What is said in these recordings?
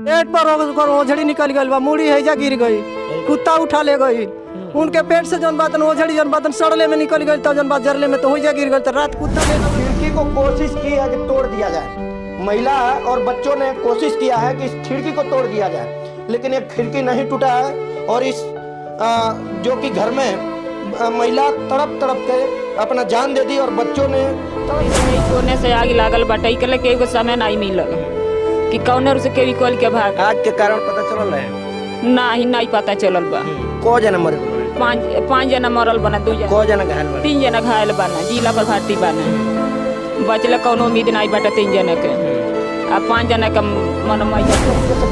पेट पर ओकर ओझड़ी निकल गई बा, मुड़ी हैजा गिर गई, कुत्ता उठा ले गई, उनके पेट से जौन बातन ओझड़ी जौन बातन सड़ले में निकल गई, तो जौन बात जरले में तो हैजा गिर गई, तो रात कुत्ता ले खिड़की को कोशिश की है कि तोड़ दिया जाए। महिला और बच्चों ने कोशिश किया है कि इस खिड़की को तोड़ दिया जाए, लेकिन ये खिड़की नहीं टूटा है। और इस जो कि घर में महिला तड़प तड़प के अपना जान दे दी और बच्चों ने कोने से आग लागल बाटे के लेके एगो समय नहीं मिलल कि कौने से के निकल के भाग। आग के कारण पता चलल है? नहीं पता चलल बा। को जना मरल? पाँच जना मरल बना, 2 जना। को जना घायल बना? 3 जना घायल बना, जिला पर भर्ती बना। बचल कौनो उम्मीद नहीं बाटे 3 जना के, अब 5 जना का मन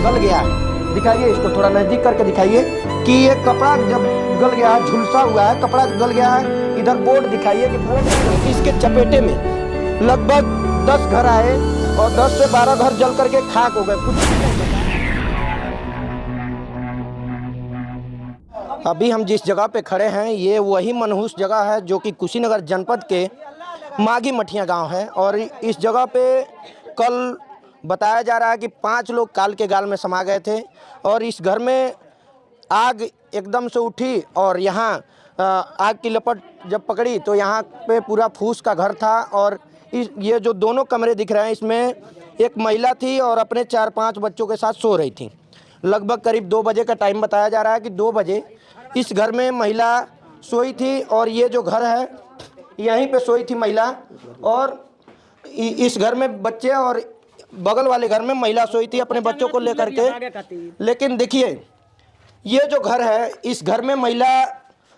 गल गया है। दिखाइए इसको, थोड़ा नजदीक करके दिखाइए कि ये कपड़ा जब गल गया है, झुलसा हुआ है, कपड़ा गल गया है। इधर बोर्ड दिखाइए कि बोर्ड इसके चपेटे में लगभग 10 घर आए और 10 से 12 घर जल करके खाक हो गए। कुछ अभी हम जिस जगह पे खड़े हैं ये वही मनहूस जगह है जो कि कुशीनगर जनपद के माघी मठिया गांव है। और इस जगह पे कल बताया जा रहा है कि 5 लोग काल के गाल में समा गए थे और इस घर में आग एकदम से उठी और यहाँ आग की लपट जब पकड़ी तो यहाँ पे पूरा फूस का घर था। और ये जो दोनों कमरे दिख रहे हैं इसमें एक महिला थी और अपने 4-5 बच्चों के साथ सो रही थी। लगभग करीब 2 बजे का टाइम बताया जा रहा है कि 2 बजे इस घर में महिला सोई थी और ये जो घर है यहीं पे सोई थी महिला, और इस घर में बच्चे और बगल वाले घर में महिला सोई थी अपने बच्चों को लेकर के। लेकिन देखिए ये जो घर है इस घर में महिला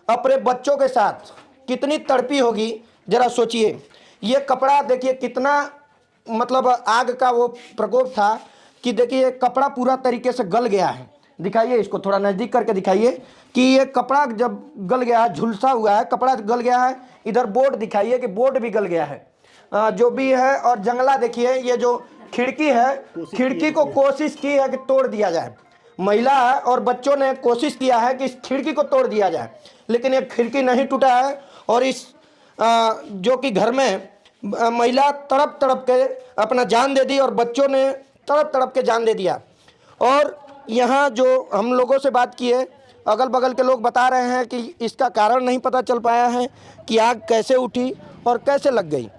अपने बच्चों के साथ कितनी तड़पी होगी जरा सोचिए। ये कपड़ा देखिए कितना मतलब आग का वो प्रकोप था कि देखिए कपड़ा पूरा तरीके से गल गया है। दिखाइए इसको, थोड़ा नज़दीक करके दिखाइए कि ये कपड़ा जब गल गया है, झुलसा हुआ है, कपड़ा गल गया है। इधर बोर्ड दिखाइए कि बोर्ड भी गल गया है जो भी है। और जंगला देखिए, ये जो खिड़की है, खिड़की को कोशिश की है कि तोड़ दिया जाए। महिला और बच्चों ने कोशिश किया है कि इस खिड़की को तोड़ दिया जाए, लेकिन ये खिड़की नहीं टूटा है। और इस जो कि घर में महिला तड़प तड़प के अपना जान दे दी और बच्चों ने तड़प तड़प के जान दे दिया। और यहाँ जो हम लोगों से बात की है, अगल बगल के लोग बता रहे हैं कि इसका कारण नहीं पता चल पाया है कि आग कैसे उठी और कैसे लग गई।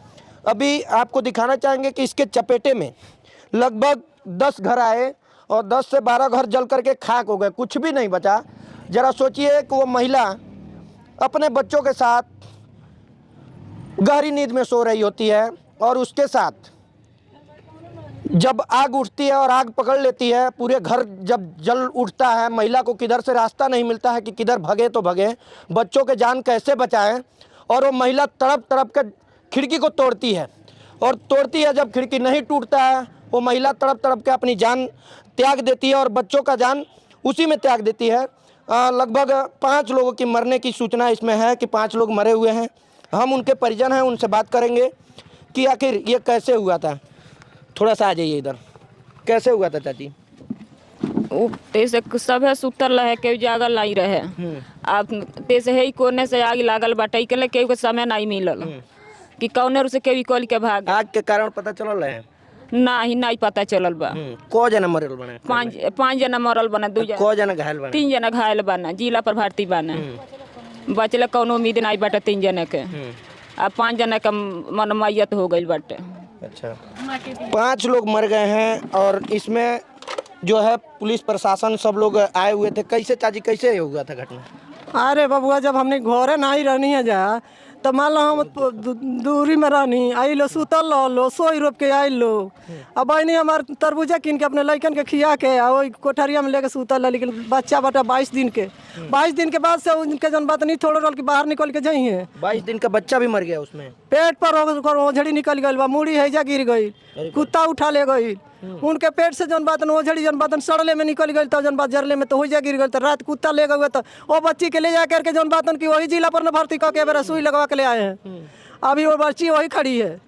अभी आपको दिखाना चाहेंगे कि इसके चपेटे में लगभग 10 घर आए और 10 से 12 घर जल करके खाक हो गए, कुछ भी नहीं बचा। जरा सोचिए कि वो महिला अपने बच्चों के साथ गहरी नींद में सो रही होती है और उसके साथ जब आग उठती है और आग पकड़ लेती है, पूरे घर जब जल उठता है, महिला को किधर से रास्ता नहीं मिलता है कि किधर भगे तो भगे, बच्चों के जान कैसे बचाएं। और वो महिला तड़प तड़प कर खिड़की को तोड़ती है और तोड़ती है। जब खिड़की नहीं टूटता है वो महिला तड़प तड़प के अपनी जान त्याग देती है और बच्चों का जान उसी में त्याग देती है। लगभग 5 लोगों की मरने की सूचना इसमें है कि 5 लोग मरे हुए हैं। हम उनके परिजन हैं, उनसे बात करेंगे कि आखिर ये कैसे हुआ था। थोड़ा सा आ जाइए इधर, कैसे हुआ था चाची? तेसे सब है सुतल रहे, केहू जागल नहीं रहे। अब तेसे है कोने से आग लागल बाटे के लेके एगो समय नहीं मिलल कि कौने से के निकल के भाग। आग के कारण पता चलल है? नहीं पता चलल बा। को जना मरल बना? 5 जना मरल बना, 2 जना। को जना घायल बना? 3 जना घायल बना, जिला पर भर्ती बना। बचल कौनो उम्मीद नहीं बाटे 3 जना के, अब 5 जना का मन मैयत हो गई बाटे। अच्छा, 5 लोग मर गए हैं और इसमें जो है पुलिस प्रशासन सब लोग आए हुए थे। कैसे चाची, कैसे हुआ था घटना? अरे बबुआ, जब हमने घरे नहीं रहनी है जा तो मान लो हम दूरी में रहनी, आई लो सुतल लो, सोई रोप के आई लो। अब बहनी हमार तरबूजा कीन के अपने लड़कन के खिया के वही कोठरिया में लेके सुतल, लेकिन बच्चा बटा 22 दिन के। 22 दिन के बाद से उनके जन बात नहीं थोड़ा रोल के बाहर निकल के जाइए। 22 दिन का बच्चा भी मर गया उसमें? पेट पर ओकर ओझड़ी निकल गई बा, मुड़ी हैजा गिर गई, कुत्ता उठा ले गई, उनके पेट से जौन बातन ओझड़ी जौन बातन सड़ले में निकल गई, तो जौन बात जरले में तो हैजा गिर गई, तो रात कुत्ता ले गए तो वो बच्ची के ले जा करके जौन बातन की वही जिला पर न भर्ती करके बेरा सुई लगवा के ले आए हैं। अभी वो बच्ची वही खड़ी है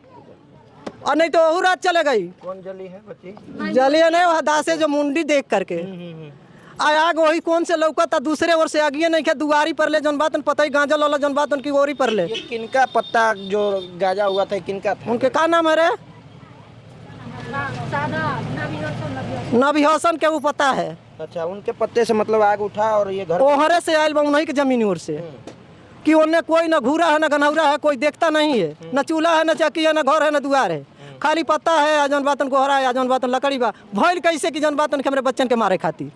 और नहीं तो वही रात चले गई। कौन जली है बच्ची? जली है नहीं, वह दासे जो मुंडी देख करके आग वही कौन से लौका था, दूसरे ओर से आगिए नहीं क्या दुआरी पर ले जौन बातन पता ही गांजा वाला जौन बातन की ओरी पर ले। किनका पत्ता जो गाजा हुआ था किनका था? उनके का नाम है रे? नबी हसन के वो पता है। अच्छा, उनके पत्ते से मतलब आग उठा और ये घर ओहरे से आयल बा उन्हीं के जमीन ओर से कि उन्हें कोई न घूरा है न गनौरा है, कोई देखता नहीं है, न चूल्हा है न चक्की है न घर है न दुआर है, खाली पत्ता है आ जौन बातन कोहरा है आ जौन बातन लकड़ी बा भइल कैसे कि जौन बातन के हमरे बच्चन के मारे खातिर।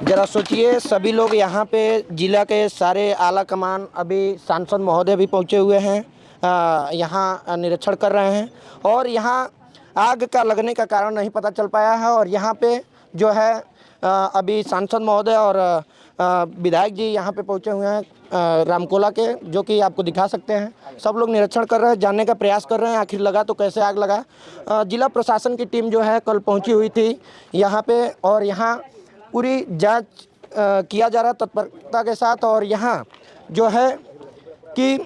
जरा सोचिए, सभी लोग यहाँ पे जिला के सारे आला कमान, अभी सांसद महोदय भी पहुँचे हुए हैं, यहाँ निरीक्षण कर रहे हैं और यहाँ आग का लगने का कारण नहीं पता चल पाया है। और यहाँ पे जो है अभी सांसद महोदय और विधायक जी यहाँ पे पहुँचे हुए हैं रामकोला के, जो कि आपको दिखा सकते हैं। सब लोग निरीक्षण कर रहे हैं, जानने का प्रयास कर रहे हैं आखिर लगा तो कैसे आग लगा। जिला प्रशासन की टीम जो है कल पहुँची हुई थी यहाँ पे और यहाँ पूरी जांच किया जा रहा तत्परता के साथ। और यहाँ जो है कि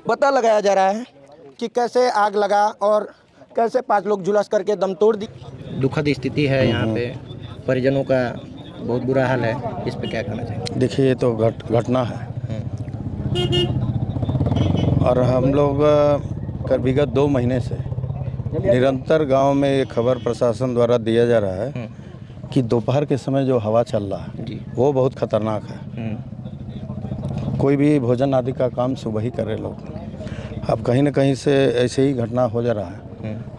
पता लगाया जा रहा है कि कैसे आग लगा और कैसे 5 लोग झुलस करके दम तोड़ दी। दुखद स्थिति है यहाँ पे, परिजनों का बहुत बुरा हाल है, इस पे क्या कहना चाहिए? देखिए, ये तो घटना है और हम लोग विगत 2 महीने से निरंतर गांव में ये खबर प्रशासन द्वारा दिया जा रहा है कि दोपहर के समय जो हवा चल रहा है वो बहुत खतरनाक है। कोई भी भोजन आदि का काम सुबह ही करे लोग, अब कहीं न कहीं से ऐसे ही घटना हो जा रहा है।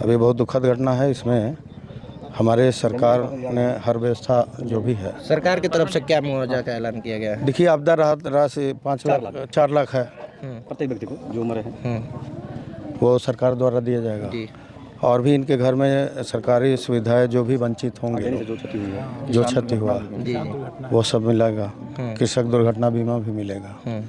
अभी बहुत दुखद घटना है, इसमें हमारे सरकार ने हर व्यवस्था जो भी है। सरकार की तरफ से क्या मुआवजा का ऐलान किया गया है? देखिए, आपदा राहत राशि 4 लाख है प्रत्येक व्यक्ति को जो मरे हैं, वो सरकार द्वारा दिया जाएगा। और भी इनके घर में सरकारी सुविधाएं जो भी वंचित होंगे, जो क्षति हुआ वो सब मिलेगा। कृषक दुर्घटना बीमा भी मिलेगा,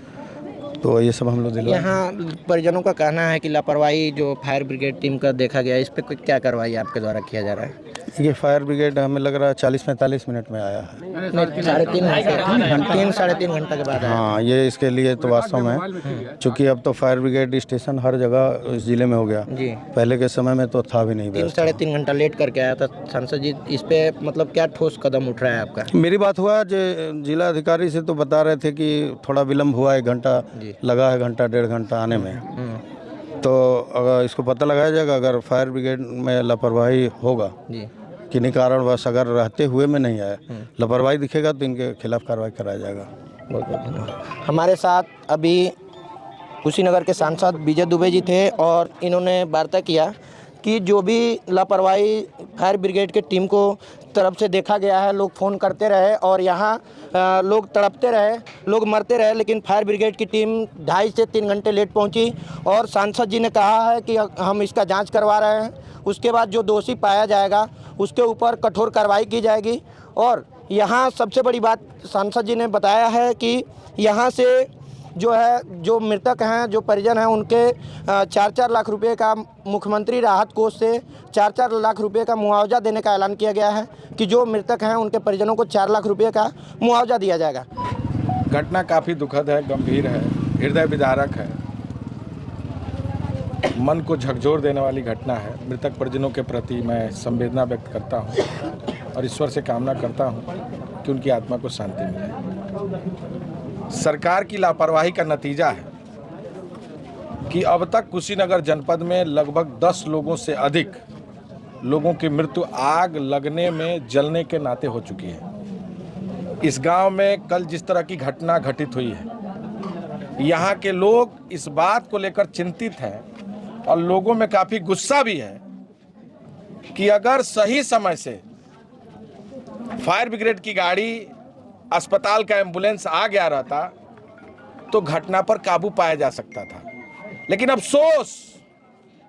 तो ये सब हम लोग दिलवा। यहाँ परिजनों का कहना है कि लापरवाही जो फायर ब्रिगेड टीम का देखा गया, इस पे क्या कार्रवाई आपके द्वारा किया जा रहा है? ये फायर ब्रिगेड हमें लग रहा है 40-45 मिनट में आया है। 3-3.5 घंटा के बाद। हाँ, ये इसके लिए तो वास्तव में चूँकि अब तो फायर ब्रिगेड स्टेशन हर जगह इस जिले में हो गया जी, पहले के समय में तो था भी नहीं। 3-3.5 घंटा लेट करके आया था सांसद जी, इस पे मतलब क्या ठोस कदम उठ रहा है आपका? मेरी बात हुआ जिला अधिकारी से तो बता रहे थे कि थोड़ा विलम्ब हुआ, 1 घंटा लगा है, 1.5 घंटा आने में। तो अगर इसको पता लगाया जाएगा, अगर फायर ब्रिगेड में लापरवाही होगा किन्हीं कारणवश अगर रहते हुए में नहीं आया, लापरवाही दिखेगा तो इनके खिलाफ कार्रवाई कराया जाएगा। बहुत बहुत धन्यवाद। हमारे साथ अभी कुशीनगर के सांसद विजय दुबे जी थे और इन्होंने वार्ता किया कि जो भी लापरवाही फायर ब्रिगेड के टीम को तरफ से देखा गया है, लोग फ़ोन करते रहे और यहाँ लोग तड़पते रहे, लोग मरते रहे, लेकिन फायर ब्रिगेड की टीम 2.5 से 3 घंटे लेट पहुँची और सांसद जी ने कहा है कि हम इसका जांच करवा रहे हैं, उसके बाद जो दोषी पाया जाएगा उसके ऊपर कठोर कार्रवाई की जाएगी। और यहाँ सबसे बड़ी बात सांसद जी ने बताया है कि यहाँ से जो है, जो मृतक हैं, जो परिजन हैं, उनके 4-4 लाख रुपए का मुख्यमंत्री राहत कोष से 4-4 लाख रुपए का मुआवजा देने का ऐलान किया गया है कि जो मृतक हैं उनके परिजनों को 4 लाख रुपए का मुआवजा दिया जाएगा। घटना काफ़ी दुखद है, गंभीर है, हृदय विदारक है, मन को झकझोर देने वाली घटना है। मृतक परिजनों के प्रति मैं संवेदना व्यक्त करता हूं और ईश्वर से कामना करता हूं कि उनकी आत्मा को शांति मिले। सरकार की लापरवाही का नतीजा है कि अब तक कुशीनगर जनपद में लगभग 10 लोगों से अधिक लोगों की मृत्यु आग लगने में जलने के नाते हो चुकी है। इस गांव में कल जिस तरह की घटना घटित हुई है, यहाँ के लोग इस बात को लेकर चिंतित हैं और लोगों में काफ़ी गुस्सा भी है कि अगर सही समय से फायर ब्रिगेड की गाड़ी, अस्पताल का एम्बुलेंस आ गया रहता तो घटना पर काबू पाया जा सकता था। लेकिन अफसोस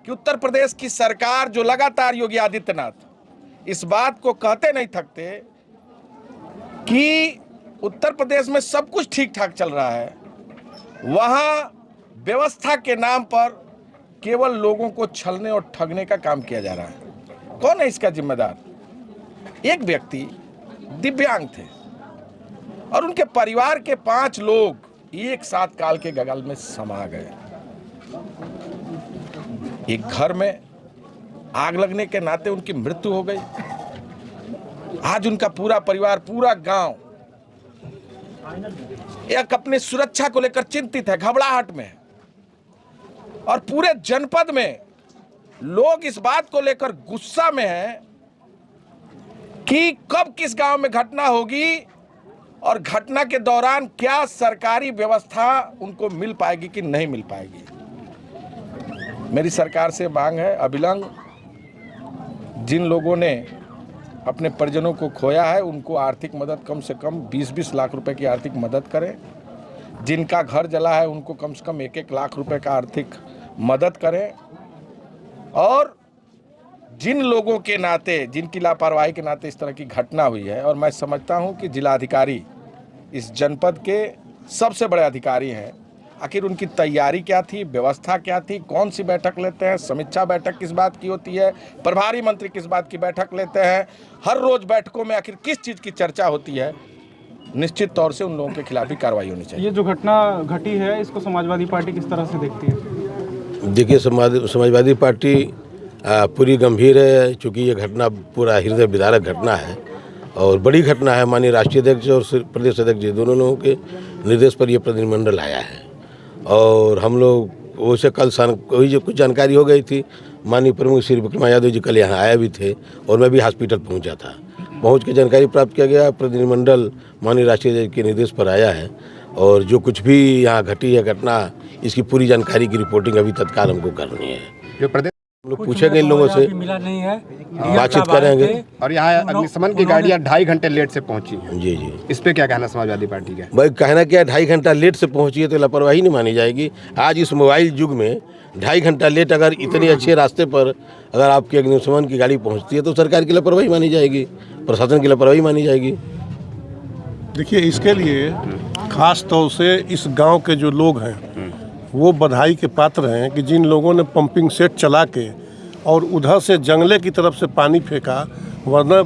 कि उत्तर प्रदेश की सरकार, जो लगातार योगी आदित्यनाथ इस बात को कहते नहीं थकते कि उत्तर प्रदेश में सब कुछ ठीक ठाक चल रहा है, वहां व्यवस्था के नाम पर केवल लोगों को छलने और ठगने का काम किया जा रहा है। कौन है इसका जिम्मेदार? एक व्यक्ति दिव्यांग थे और उनके परिवार के 5 लोग एक साथ काल के गगल में समा गए। एक घर में आग लगने के नाते उनकी मृत्यु हो गई। आज उनका पूरा परिवार, पूरा गांव एक अपनी सुरक्षा को लेकर चिंतित है, घबराहट में है और पूरे जनपद में लोग इस बात को लेकर गुस्सा में हैं कि कब किस गांव में घटना होगी और घटना के दौरान क्या सरकारी व्यवस्था उनको मिल पाएगी कि नहीं मिल पाएगी। मेरी सरकार से मांग है, अभिलंग जिन लोगों ने अपने परिजनों को खोया है उनको आर्थिक मदद कम से कम 20-20 लाख रुपए की आर्थिक मदद करें। जिनका घर जला है उनको कम से कम 1-1 लाख रुपए का आर्थिक मदद करें। और जिन लोगों के नाते, जिनकी लापरवाही के नाते इस तरह की घटना हुई है, और मैं समझता हूं कि जिलाधिकारी इस जनपद के सबसे बड़े अधिकारी हैं, आखिर उनकी तैयारी क्या थी, व्यवस्था क्या थी, कौन सी बैठक लेते हैं, समीक्षा बैठक किस बात की होती है, प्रभारी मंत्री किस बात की बैठक लेते हैं, हर रोज बैठकों में आखिर किस चीज़ की चर्चा होती है, निश्चित तौर से उन लोगों के खिलाफ भी कार्रवाई होनी चाहिए। ये जो घटना घटी है इसको समाजवादी पार्टी किस तरह से देखती है? देखिए, समाजवादी पार्टी पूरी गंभीर है, चूँकि ये घटना पूरा हृदय विदारक घटना है और बड़ी घटना है। माननीय राष्ट्रीय अध्यक्ष और प्रदेश अध्यक्ष जी दोनों लोगों के निर्देश पर यह प्रतिनिधिमंडल आया है और हम लोग वैसे कल वही जो कुछ जानकारी हो गई थी, माननीय प्रमुख श्री विक्रम यादव जी कल यहाँ आए भी थे और मैं भी हॉस्पिटल पहुँचा था। पहुँच के जानकारी प्राप्त किया गया, प्रतिनिधिमंडल माननीय राष्ट्रीय अध्यक्ष के निर्देश पर आया है और जो कुछ भी यहाँ घटी है घटना, इसकी पूरी जानकारी की रिपोर्टिंग अभी तत्काल हमको करनी है। जो प्रदेश हम लोग पूछेंगे इन लोगों से, मिला नहीं है, बातचीत करेंगे। और यहाँ अग्निशमन की गाड़ियाँ 2.5 घंटे लेट से पहुँची। जी जी, इस पे क्या कहना समाजवादी पार्टी का? भाई कहना क्या, 2.5 घंटा लेट से पहुंची है तो लापरवाही नहीं मानी जाएगी। आज इस मोबाइल युग में 2.5 घंटा लेट अगर इतने अच्छे रास्ते पर अगर आपकी अग्निशमन की गाड़ी पहुंचती है तो सरकार की लापरवाही मानी जाएगी, प्रशासन की लापरवाही मानी जाएगी। देखिए, इसके लिए खास तौर से इस गांव के जो लोग हैं वो बधाई के पात्र हैं कि जिन लोगों ने पंपिंग सेट चला के और उधर से जंगले की तरफ से पानी फेंका, वरना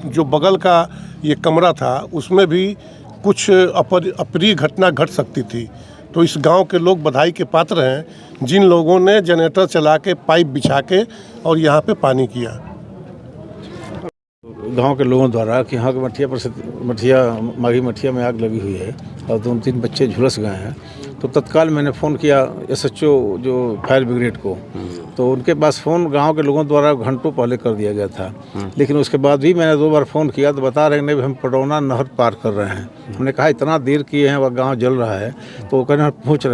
जो बगल का ये कमरा था उसमें भी कुछ अप्रिय घटना घट सकती थी। तो इस गांव के लोग बधाई के पात्र हैं जिन लोगों ने जनरेटर चला के पाइप बिछा के और यहाँ पे पानी किया। गांव के लोगों द्वारा कि यहाँ के माघी मठिया में आग लगी हुई है और 2-3 बच्चे झुलस गए हैं, तो तत्काल मैंने फ़ोन किया SHO जो फायर ब्रिगेड को, तो उनके पास फ़ोन गांव के लोगों द्वारा घंटों पहले कर दिया गया था। लेकिन उसके बाद भी मैंने 2 बार फ़ोन किया तो बता रहे हैं हम पटौना नहर पार कर रहे हैं। हमने कहा इतना देर किए हैं, वह गांव जल रहा है, तो वो कह रहे हैं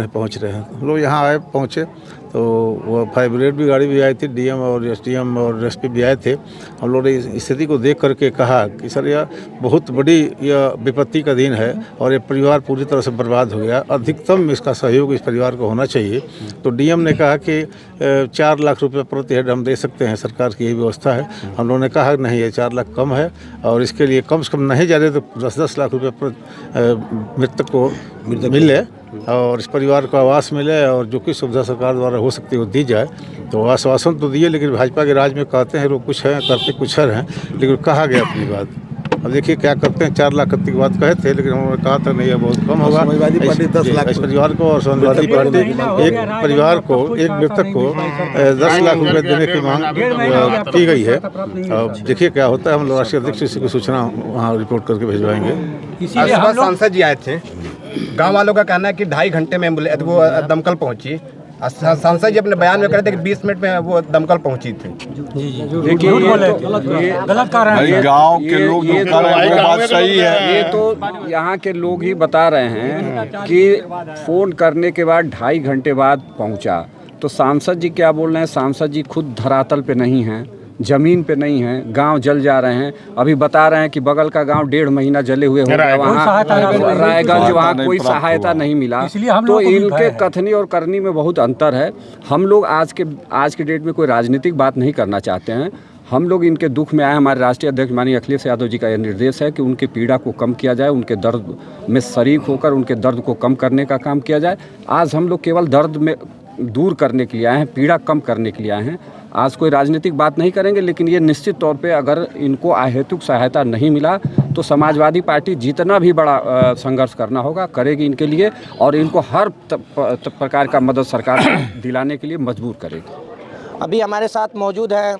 पहुँच रहे हैं। हम लोग यहाँ आए, पहुँचे तो वो फायर ब्रिगेड भी गाड़ी भी आई थी, DM और SDM और SP भी आए थे। हम लोगों ने स्थिति को देख करके कहा कि सर यह बहुत बड़ी यह विपत्ति का दिन है और ये परिवार पूरी तरह से बर्बाद हो गया, अधिकतम इसका सहयोग इस परिवार को होना चाहिए। तो DM ने कहा कि 4 लाख रुपये प्रति हेड हम दे सकते हैं, सरकार की यही व्यवस्था है। हम लोगों ने कहा नहीं, ये 4 लाख कम है और इसके लिए कम से कम नहीं ज़्यादा तो 10-10 लाख रुपये मृतक को मिले और इस परिवार को आवास मिले और जो कुछ सुविधा सरकार द्वारा हो सकती है वो दी जाए। तो आश्वासन तो दिए, लेकिन भाजपा के राज में कहते हैं लोग कुछ हैं, करते कुछ हैं, लेकिन कहा गया अपनी बात। अब देखिए क्या करते हैं। 4 लाख की बात कहे थे, लेकिन उन्होंने कहा था नहीं ये बहुत कम होगा। समाजवादी पार्टी 10 लाख इस परिवार को और समाजवादी पार्टी एक परिवार को, एक मृतक को 10 लाख रुपए देने की मांग की गई है। अब देखिए क्या होता है। हम लोग राष्ट्रीय अध्यक्ष की सूचना वहाँ रिपोर्ट करके भिजवाएंगे। इसीलिए हम सांसद जी आए थे। गाँव वालों का कहना है कि 2.5 घंटे में वो दमकल पहुँची। सांसद जी अपने बयान में कह रहे थे कि 20 मिनट में वो दमकल पहुंची थी। देखिए गलत कर रहे हैं गांव के लोग जो कर रहे हैं वो बात सही है। ये तो यहाँ के लोग ही बता रहे हैं कि फ़ोन करने के बाद 2.5 घंटे बाद पहुंचा। तो सांसद जी क्या बोल रहे हैं? सांसद जी खुद धरातल पे नहीं हैं, ज़मीन पे नहीं है, गांव जल जा रहे हैं। अभी बता रहे हैं कि बगल का गांव 1.5 महीना जले हुए हो गया, वहाँ रायगंज वहाँ कोई सहायता नहीं मिला। तो इनके कथनी और करनी में बहुत अंतर है। हम लोग आज के डेट में कोई राजनीतिक बात नहीं करना चाहते हैं। हम लोग इनके दुख में आए। हमारे राष्ट्रीय अध्यक्ष माननीय अखिलेश यादव जी का यह निर्देश है कि उनकी पीड़ा को कम किया जाए, उनके दर्द में शरीक होकर उनके दर्द को कम करने का काम किया जाए। आज हम लोग केवल दर्द में दूर करने के लिए आए हैं, पीड़ा कम करने के लिए आए हैं। आज कोई राजनीतिक बात नहीं करेंगे, लेकिन ये निश्चित तौर पे अगर इनको अहेतुक सहायता नहीं मिला तो समाजवादी पार्टी जितना भी बड़ा संघर्ष करना होगा करेगी इनके लिए, और इनको हर प्रकार का मदद सरकार दिलाने के लिए मजबूर करेगी। अभी हमारे साथ मौजूद है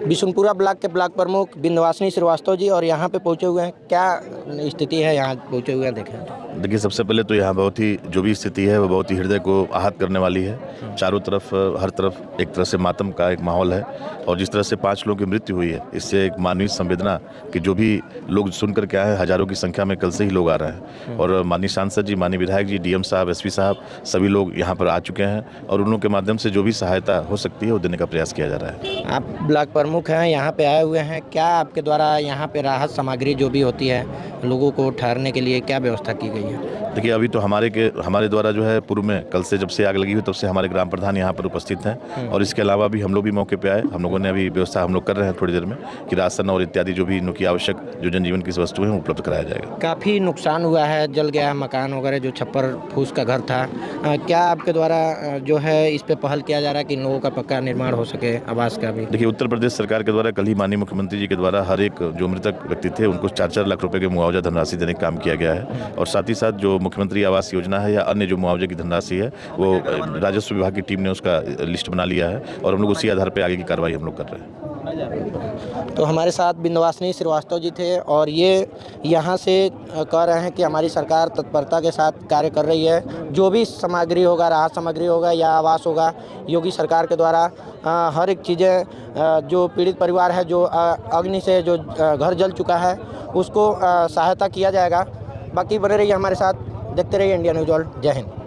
बिशुनपुरा ब्लॉक के ब्लॉक प्रमुख विंध्यवासिनी श्रीवास्तव जी और यहाँ पे पहुँचे हुए हैं। क्या स्थिति है यहाँ पहुँचे हुए हैं, देखें। देखिए, सबसे पहले तो यहाँ बहुत ही जो भी स्थिति है वो बहुत ही हृदय को आहत करने वाली है। चारों तरफ हर तरफ एक तरह से मातम का एक माहौल है और जिस तरह से 5 लोगों की मृत्यु हुई है, इससे एक मानवीय संवेदना कि जो भी लोग सुनकर क्या है, हजारों की संख्या में कल से ही लोग आ रहे हैं और माननीय सांसद जी, माननीय विधायक जी, डीएम साहब, एसपी साहब, सभी लोग यहाँ पर आ चुके हैं और उन लोगों के माध्यम से जो भी सहायता हो सकती है वो देने का प्रयास किया जा रहा है। आप ब्लॉक प्रमुख हैं, यहाँ पे आए हुए हैं, क्या आपके द्वारा यहाँ पे राहत सामग्री जो भी होती है लोगों को ठहरने के लिए क्या व्यवस्था की गई है? देखिए, अभी तो हमारे द्वारा जो है पूर्व में कल से जब से आग लगी हुई तब से हमारे ग्राम प्रधान यहाँ पर उपस्थित हैं और इसके अलावा भी हम लोग भी मौके पे आए। हम लोगों ने अभी व्यवस्था हम लोग कर रहे हैं थोड़ी देर में कि राशन और इत्यादि जो भी इनकी आवश्यक जो जनजीवन की वस्तुएं हैं उपलब्ध कराया जाएगा। काफ़ी नुकसान हुआ है, जल गया है मकान वगैरह, जो छप्पर फूस का घर था। क्या आपके द्वारा जो है इस पे पहल किया जा रहा है कि इन लोगों का पक्का निर्माण हो सके आवास का भी? देखिए, उत्तर प्रदेश सरकार के द्वारा कल ही माननीय मुख्यमंत्री जी के द्वारा हर एक जो मृतक व्यक्ति थे उनको 4-4 लाख रुपए के मुआवजा धनराशि देने का काम किया गया है और साथ ही साथ जो मुख्यमंत्री आवास योजना है या अन्य जो मुआवजे की धनराशि है वो राजस्व विभाग की टीम ने उसका लिस्ट बना लिया है और हम लोग उसी आधार पर आगे की कार्रवाई हम लोग कर रहे हैं। तो हमारे साथ बिंदवासिनी श्रीवास्तव जी थे और ये यहाँ से कह रहे हैं कि हमारी सरकार तत्परता के साथ कार्य कर रही है। जो भी सामग्री होगा, राहत सामग्री होगा या आवास होगा, योगी सरकार के द्वारा हर एक चीज़ें जो पीड़ित परिवार है, जो अग्नि से जो घर जल चुका है, उसको सहायता किया जाएगा। बाकी बने रहिए हमारे साथ, देखते रहिए इंडिया न्यूज़ वर्ल्ड। जय हिंद।